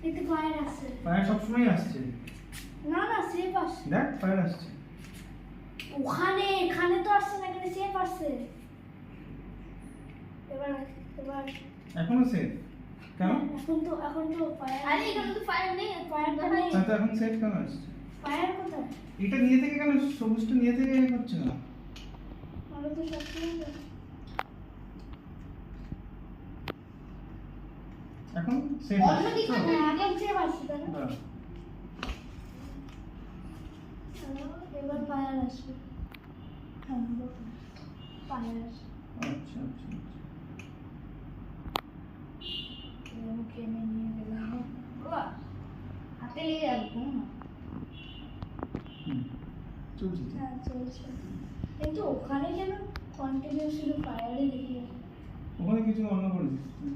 কিন্তু ফায়ার আসছে। ফায়ার সবসময় আসছে। না না সেফ আসছে। দেখ ফায়ার আসছে। ওখানে এখানে তো আসছে না, এখানে সেফ আসছে। এবার এবার এখনো সেফ কেন? এখন তো ফায়ার। আরে এখানে তো ফায়ার নেই, ফায়ার তো নেই। তো এখন সেফ কেন আসছে? ফায়ার কোথায়? এটা নিয়ে থেকে কেন সবুজটা নিয়ে থেকে হচ্ছে না? আমরা তো সবসময় এখন সেফ অন্যদিকে এখন সেফ আসছে তাই না? হ্যাঁ। এবার ফায়ার আসবে। হ্যাঁ ফায়ার আসবে। আচ্ছা আচ্ছা আচ্ছা। মুখে নিয়ে গেলাম বাবা, হাতে লেগে যাবে কোনো না। চলছে তো। হ্যাঁ চলছে, কিন্তু ওখানে যেন কন্টিনিউয়াসলি ফায়ারই দেখি ওখানে কিছু অন্য করেছিস তুই?